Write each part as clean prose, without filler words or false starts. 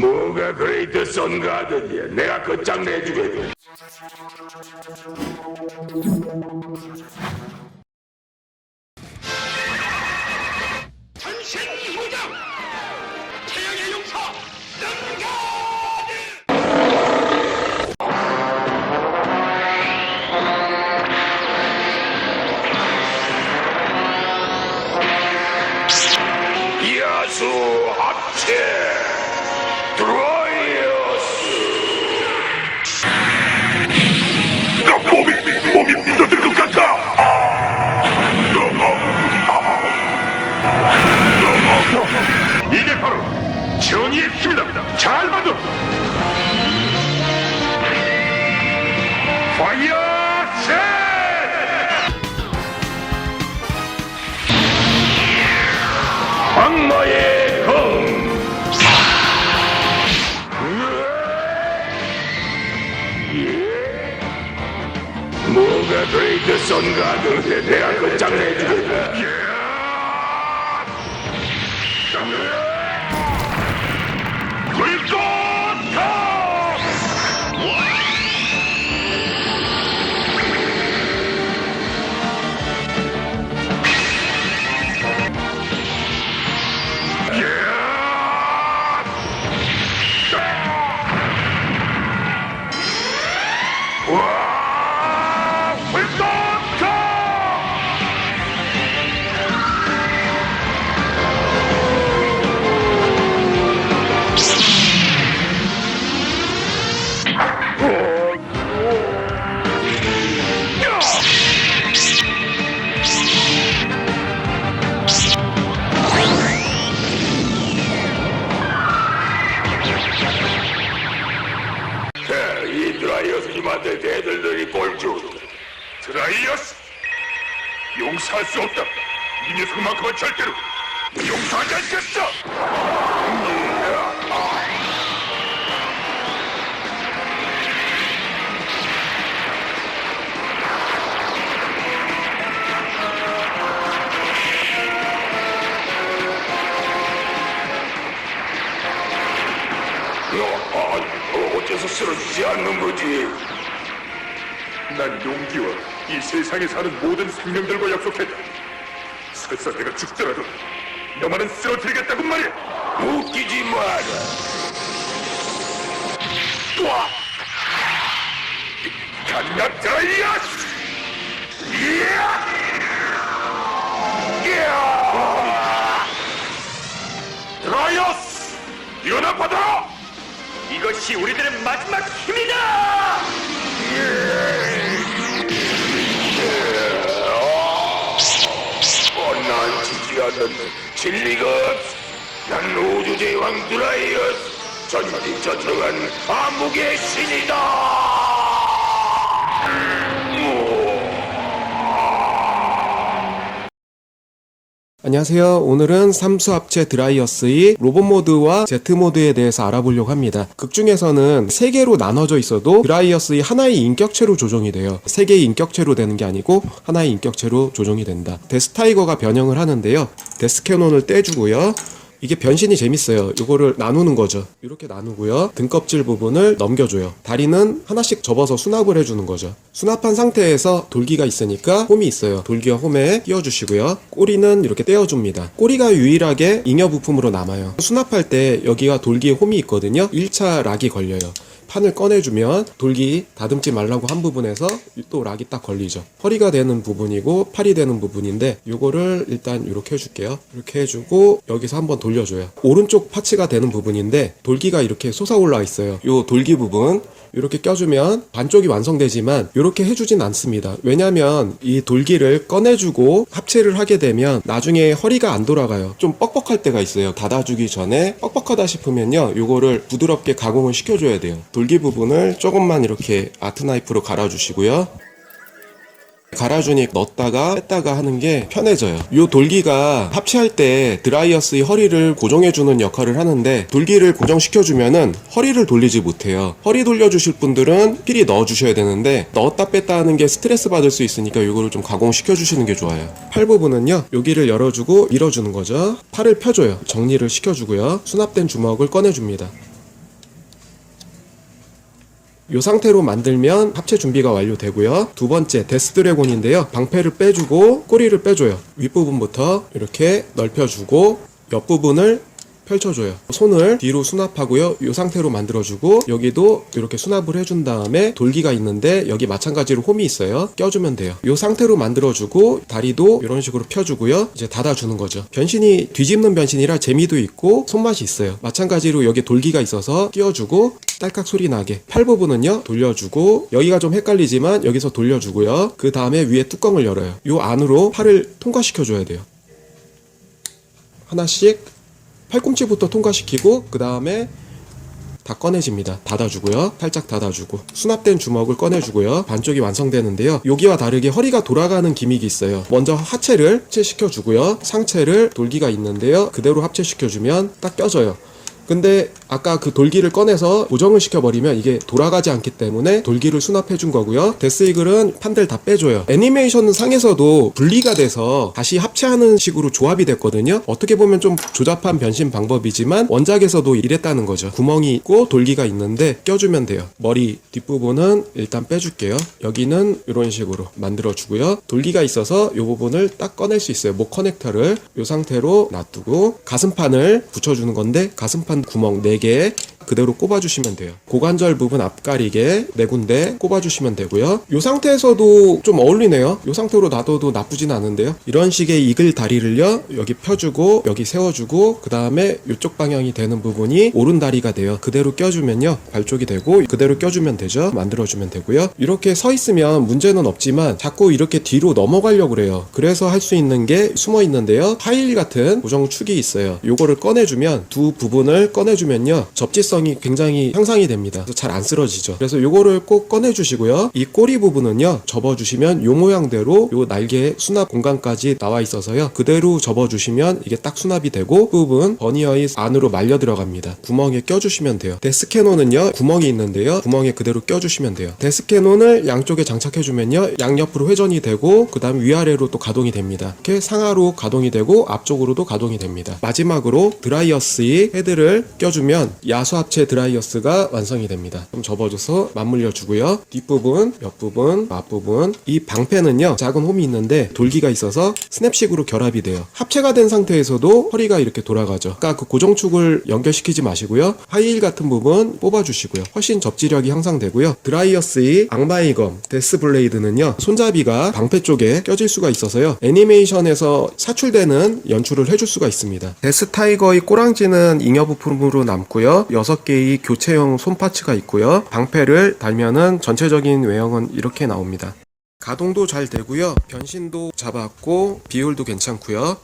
뭐가 그레이트 선가든이야. 내가 끝장 내주겠다. 전신 무장! 태양의 용사! 야수 합체 드라이어스. 나 몸이 믿어들 것 같아. 이게 바로 정의의 힘이다. 잘 봐둬. 파이어 셋! 악마의 검! 뭐가 그레이트 선가든에 내가 끝장내주겠다. 이 드라이어스님한테 대들더니 꼴주. 드라이어스! 용서할 수 없다. 이 녀석만큼은 절대로 용서하지 않겠어. 어째서 쓰러지지 않는 거지? 난 용기와 이 세상에 사는 모든 생명들과 약속했다. 설사 내가 죽더라도 너만은 쓰러뜨리겠다고 말이야. 웃기지 마라. 와! 간나 드라이어스! 이야! 이야! 드라이어스! 일어나 받아라! 이것이 우리들의 마지막 힘이다! 난 지지 않는 진리가 없어. 난 우주제왕 드라이어스, 전지전능한 암흑의 신이다! 안녕하세요. 오늘은 삼수합체 드라이어스의 로봇 모드와 제트 모드에 대해서 알아보려고 합니다. 극 중에서는 3개로 나눠져 있어도 드라이어스의 하나의 인격체로 조종이 돼요. 3개의 인격체로 되는 게 아니고 하나의 인격체로 조종이 된다. 데스타이거가 변형을 하는데요. 데스캐논을 떼주고요. 이게 변신이 재밌어요. 이거를 나누는 거죠. 이렇게 나누고요. 등껍질 부분을 넘겨줘요. 다리는 하나씩 접어서 수납을 해주는 거죠. 수납한 상태에서 돌기가 있으니까 홈이 있어요. 돌기와 홈에 끼워주시고요. 꼬리는 이렇게 떼어줍니다. 꼬리가 유일하게 잉여 부품으로 남아요. 수납할 때 여기가 돌기에 홈이 있거든요. 1차 락이 걸려요. 판을 꺼내주면 돌기 다듬지 말라고 한 부분에서 또 락이 딱 걸리죠. 허리가 되는 부분이고 팔이 되는 부분인데 요거를 일단 이렇게 해줄게요. 이렇게 해주고 여기서 한번 돌려줘요. 오른쪽 파츠가 되는 부분인데 돌기가 이렇게 솟아올라 있어요. 요 돌기 부분 이렇게 껴주면 반쪽이 완성되지만 이렇게 해주진 않습니다. 왜냐면 이 돌기를 꺼내주고 합체를 하게 되면 나중에 허리가 안 돌아가요. 좀 뻑뻑할 때가 있어요. 닫아주기 전에 뻑뻑하다 싶으면요 요거를 부드럽게 가공을 시켜줘야 돼요. 돌기 부분을 조금만 이렇게 아트 나이프로 갈아주시고요. 갈아주니 넣었다가 뺐다가 하는 게 편해져요. 이 돌기가 합체할 때 드라이어스의 허리를 고정해주는 역할을 하는데 돌기를 고정시켜주면은 허리를 돌리지 못해요. 허리 돌려주실 분들은 필히 넣어주셔야 되는데 넣었다 뺐다 하는 게 스트레스 받을 수 있으니까 이거를 좀 가공시켜주시는 게 좋아요. 팔 부분은요 여기를 열어주고 밀어주는 거죠. 팔을 펴줘요. 정리를 시켜주고요. 수납된 주먹을 꺼내줍니다. 이 상태로 만들면 합체 준비가 완료되고요. 두 번째 데스드래곤인데요. 방패를 빼주고 꼬리를 빼줘요. 윗부분부터 이렇게 넓혀주고 옆부분을 펼쳐줘요. 손을 뒤로 수납하고요. 이 상태로 만들어주고 여기도 이렇게 수납을 해준 다음에 돌기가 있는데 여기 마찬가지로 홈이 있어요. 껴주면 돼요. 이 상태로 만들어주고 다리도 이런 식으로 펴주고요. 이제 닫아주는 거죠. 변신이 뒤집는 변신이라 재미도 있고 손맛이 있어요. 마찬가지로 여기 돌기가 있어서 끼워주고 딸깍 소리 나게 팔 부분은요 돌려주고 여기가 좀 헷갈리지만 여기서 돌려주고요. 그 다음에 위에 뚜껑을 열어요. 이 안으로 팔을 통과시켜줘야 돼요. 하나씩 팔꿈치부터 통과시키고 그 다음에 다 꺼내집니다. 닫아주고요. 살짝 닫아주고 수납된 주먹을 꺼내주고요. 반쪽이 완성되는데요. 여기와 다르게 허리가 돌아가는 기믹이 있어요. 먼저 하체를 합체시켜주고요. 상체를 돌기가 있는데요. 그대로 합체시켜주면 딱 껴져요. 근데 아까 그 돌기를 꺼내서 고정을 시켜버리면 이게 돌아가지 않기 때문에 돌기를 수납해준 거고요. 데스이글은 판들 다 빼줘요. 애니메이션 상에서도 분리가 돼서 다시 합체하는 식으로 조합이 됐거든요. 어떻게 보면 좀 조잡한 변신 방법이지만 원작에서도 이랬다는 거죠. 구멍이 있고 돌기가 있는데 껴주면 돼요. 머리 뒷부분은 일단 빼줄게요. 여기는 이런 식으로 만들어주고요. 돌기가 있어서 이 부분을 딱 꺼낼 수 있어요. 목 커넥터를 이 상태로 놔두고 가슴판을 붙여주는 건데 가슴판 구멍 4개 그대로 꼽아주시면 돼요. 고관절 부분 앞가리개 4군데 꼽아주시면 되고요. 이 상태에서도 좀 어울리네요. 이 상태로 놔둬도 나쁘진 않은데요. 이런 식의 이글 다리를요 여기 펴주고 여기 세워주고 그 다음에 이쪽 방향이 되는 부분이 오른다리가 돼요. 그대로 껴주면요 발쪽이 되고 그대로 껴주면 되죠. 만들어주면 되고요. 이렇게 서 있으면 문제는 없지만 자꾸 이렇게 뒤로 넘어가려고 그래요. 그래서 할 수 있는 게 숨어 있는데요. 파일 같은 고정축이 있어요. 요거를 꺼내주면 두 부분을 꺼내주면요 접지성이 굉장히 향상이 됩니다. 그래서 잘 안 쓰러지죠. 그래서 요거를 꼭 꺼내주시고요. 이 꼬리 부분은요 접어주시면 요 모양대로 요 날개 수납 공간까지 나와 있어서요 그대로 접어주시면 이게 딱 수납이 되고 부분 버니어의 안으로 말려 들어갑니다. 구멍에 껴주시면 돼요. 데스캐논은요 구멍이 있는데요 구멍에 그대로 껴주시면 돼요. 데스캐논을 양쪽에 장착해주면요 양옆으로 회전이 되고 그 다음 위아래로 또 가동이 됩니다. 이렇게 상하로 가동이 되고 앞쪽으로도 가동이 됩니다. 마지막으로 드라이어스의 헤드를 껴주면 야수 합체 드라이어스가 완성이 됩니다. 좀 접어줘서 맞물려 주고요. 뒷부분, 옆부분, 앞부분 이 방패는요 작은 홈이 있는데 돌기가 있어서 스냅식으로 결합이 돼요. 합체가 된 상태에서도 허리가 이렇게 돌아가죠. 아까 그 고정축을 연결시키지 마시고요. 하이힐 같은 부분 뽑아주시고요. 훨씬 접지력이 향상되고요. 드라이어스의 악마의 검 데스블레이드는요 손잡이가 방패 쪽에 껴질 수가 있어서요 애니메이션에서 사출되는 연출을 해줄 수가 있습니다. 데스타이거의 꼬랑지는 잉여 부품으로 남고요. 6개의 교체형 손파츠가 있고요. 방패를 달면은 전체적인 외형은 이렇게 나옵니다. 가동도 잘 되고요. 변신도 잡았고 비율도 괜찮고요.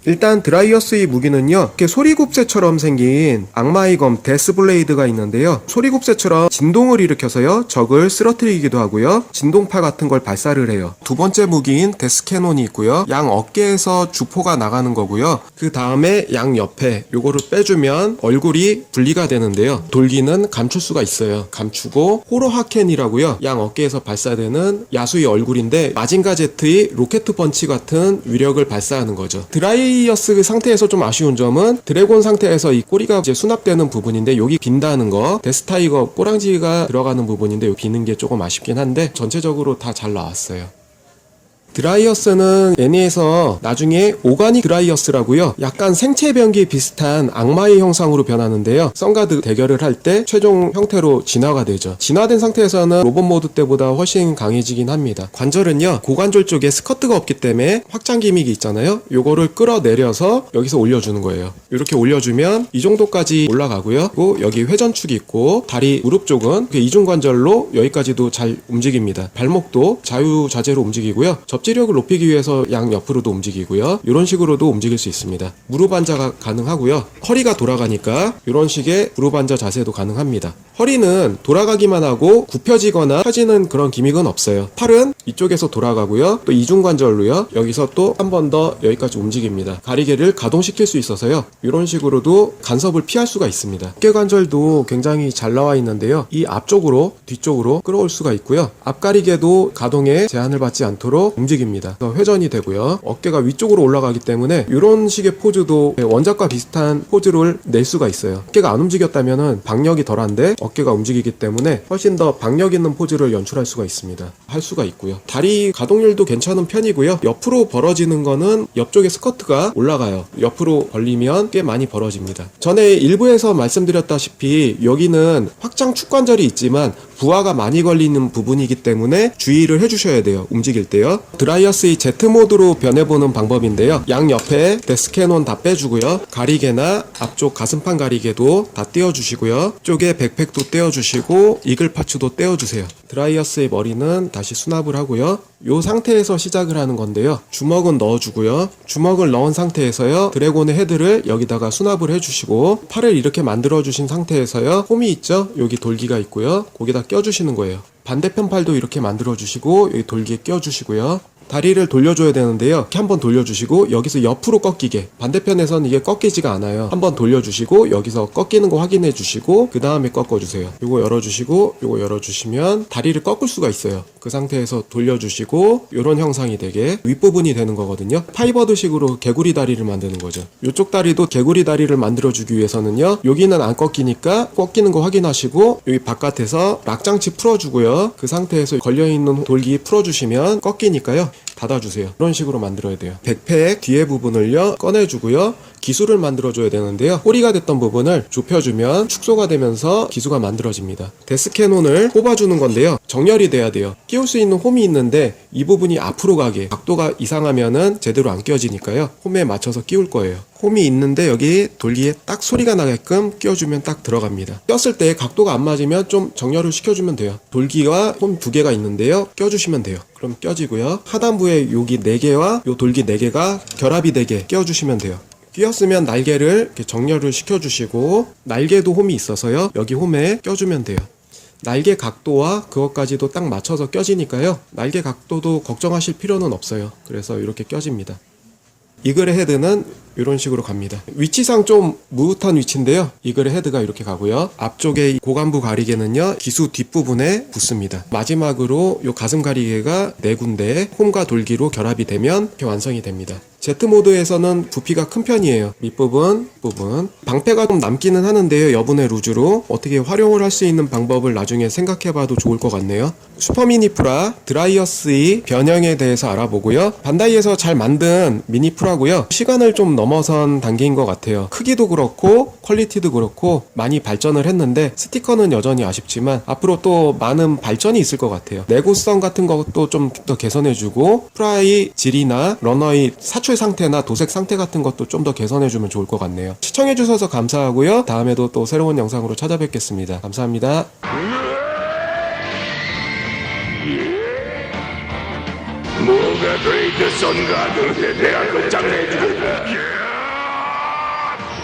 일단 드라이어스의 무기는요 이렇게 소리곱새처럼 생긴 악마의 검 데스블레이드가 있는데요 소리곱새처럼 진동을 일으켜서요 적을 쓰러뜨리기도 하고요 진동파 같은 걸 발사를 해요. 두 번째 무기인 데스캐논이 있고요 양 어깨에서 주포가 나가는 거고요. 그 다음에 양 옆에 요거를 빼주면 얼굴이 분리가 되는데요 돌기는 감출 수가 있어요. 감추고 호로하켄이라고요 양 어깨에서 발사되는 야수의 얼굴인데 마징가 제트의 로켓 펀치 같은 위력을 발사하는 거죠. 드라이어스 상태에서 좀 아쉬운 점은 드래곤 상태에서 이 꼬리가 이제 수납되는 부분인데 여기 빈다는 거 데스타이거 꼬랑지가 들어가는 부분인데 비는 게 조금 아쉽긴 한데 전체적으로 다 잘 나왔어요. 드라이어스는 애니에서 나중에 오가닉 드라이어스라고요 약간 생체 변기 비슷한 악마의 형상으로 변하는데요 선가드 대결을 할 때 최종 형태로 진화가 되죠. 진화된 상태에서는 로봇 모드 때보다 훨씬 강해지긴 합니다. 관절은요 고관절 쪽에 스커트가 없기 때문에 확장 기믹이 있잖아요 요거를 끌어내려서 여기서 올려주는 거예요. 이렇게 올려주면 이 정도까지 올라가고요. 그리고 여기 회전축이 있고 다리 무릎 쪽은 이중관절로 여기까지도 잘 움직입니다. 발목도 자유자재로 움직이고요. 접지력을 높이기 위해서 양 옆으로도 움직이고요. 이런 식으로도 움직일 수 있습니다. 무릎 앉아가 가능하고요. 허리가 돌아가니까 이런 식의 무릎 앉아 자세도 가능합니다. 허리는 돌아가기만 하고 굽혀지거나 펴지는 그런 기믹은 없어요. 팔은 이쪽에서 돌아가고요. 또 이중관절로요. 여기서 또 한 번 더 여기까지 움직입니다. 가리개를 가동시킬 수 있어서요. 이런 식으로도 간섭을 피할 수가 있습니다. 어깨관절도 굉장히 잘 나와 있는데요. 이 앞쪽으로 뒤쪽으로 끌어올 수가 있고요. 앞가리개도 가동에 제한을 받지 않도록 움직입니다. 움직입니다. 그래서 회전이 되고요. 어깨가 위쪽으로 올라가기 때문에 이런 식의 포즈도 원작과 비슷한 포즈를 낼 수가 있어요. 어깨가 안 움직였다면은 박력이 덜한데 어깨가 움직이기 때문에 훨씬 더 박력 있는 포즈를 연출할 수가 있습니다. 할 수가 있고요. 다리 가동률도 괜찮은 편이고요. 옆으로 벌어지는 거는 옆쪽에 스커트가 올라가요. 옆으로 벌리면 꽤 많이 벌어집니다. 전에 일부에서 말씀드렸다시피 여기는 확장 축관절이 있지만 부하가 많이 걸리는 부분이기 때문에 주의를 해주셔야 돼요. 움직일 때요. 드라이어스의 Z 모드로 변해보는 방법인데요. 양 옆에 데스캐논 다 빼주고요. 가리개나 앞쪽 가슴판 가리개도 다 떼어주시고요. 쪽에 백팩도 떼어주시고 이글 파츠도 떼어주세요. 드라이어스의 머리는 다시 수납을 하고요. 이 상태에서 시작을 하는 건데요. 주먹은 넣어주고요. 주먹을 넣은 상태에서요. 드래곤의 헤드를 여기다가 수납을 해주시고 팔을 이렇게 만들어주신 상태에서요. 홈이 있죠? 여기 돌기가 있고요. 거기다 껴주시는 거예요. 반대편 팔도 이렇게 만들어주시고 여기 돌기에 껴주시고요. 다리를 돌려줘야 되는데요. 이렇게 한번 돌려주시고 여기서 옆으로 꺾이게, 반대편에서는 이게 꺾이지가 않아요. 한번 돌려주시고 여기서 꺾이는 거 확인해 주시고 그 다음에 꺾어주세요. 요거 열어주시고 요거 열어주시면 다리를 꺾을 수가 있어요. 그 상태에서 돌려주시고 요런 형상이 되게 윗부분이 되는 거거든요. 파이버드식으로 개구리 다리를 만드는 거죠. 요쪽 다리도 개구리 다리를 만들어주기 위해서는요. 여기는 안 꺾이니까 꺾이는 거 확인하시고 여기 바깥에서 락장치 풀어주고요. 그 상태에서 걸려있는 돌기 풀어주시면 꺾이니까요. 닫아주세요. 이런 식으로 만들어야 돼요. 백팩 뒤에 부분을요 꺼내주고요. 기수를 만들어줘야 되는데요. 꼬리가 됐던 부분을 좁혀주면 축소가 되면서 기수가 만들어집니다. 데스캐논을 뽑아주는 건데요. 정렬이 돼야 돼요. 끼울 수 있는 홈이 있는데 이 부분이 앞으로 가게, 각도가 이상하면은 제대로 안 껴지니까요. 홈에 맞춰서 끼울 거예요. 홈이 있는데 여기 돌기에 딱 소리가 나게끔 끼워주면 딱 들어갑니다. 꼈을 때 각도가 안 맞으면 좀 정렬을 시켜주면 돼요. 돌기와 홈 두 개가 있는데요. 껴주시면 돼요. 그럼 껴지고요. 하단부에 여기 4개와 요 돌기 4개가 결합이 되게 끼워주시면 돼요. 끼웠으면 날개를 이렇게 정렬을 시켜주시고 날개도 홈이 있어서요. 여기 홈에 껴주면 돼요. 날개 각도와 그것까지도 딱 맞춰서 껴지니까요. 날개 각도도 걱정하실 필요는 없어요. 그래서 이렇게 껴집니다. 이글의 헤드는 이런 식으로 갑니다. 위치상 좀 무릇한 위치인데요. 이글의 헤드가 이렇게 가고요. 앞쪽에 고관부 가리개는요. 기수 뒷부분에 붙습니다. 마지막으로 이 가슴 가리개가 4군데 홈과 돌기로 결합이 되면 이렇게 완성이 됩니다. Z모드에서는 부피가 큰 편이에요. 밑부분, 부분. 방패가 좀 남기는 하는데요. 여분의 루즈로 어떻게 활용을 할 수 있는 방법을 나중에 생각해봐도 좋을 것 같네요. 슈퍼미니프라 드라이어스의 변형에 대해서 알아보고요. 반다이에서 잘 만든 미니프라고요. 시간을 좀 넘어선 단계인 것 같아요. 크기도 그렇고 퀄리티도 그렇고 많이 발전을 했는데 스티커는 여전히 아쉽지만 앞으로 또 많은 발전이 있을 것 같아요. 내구성 같은 것도 좀 더 개선해주고 프라의 질이나 러너의 사출 상태나 도색 상태 같은 것도 좀 더 개선해주면 좋을 것 같네요. 시청해주셔서 감사하고요. 다음에도 또 새로운 영상으로 찾아뵙겠습니다. 감사합니다. 뭐가 더 있겠선가? 내가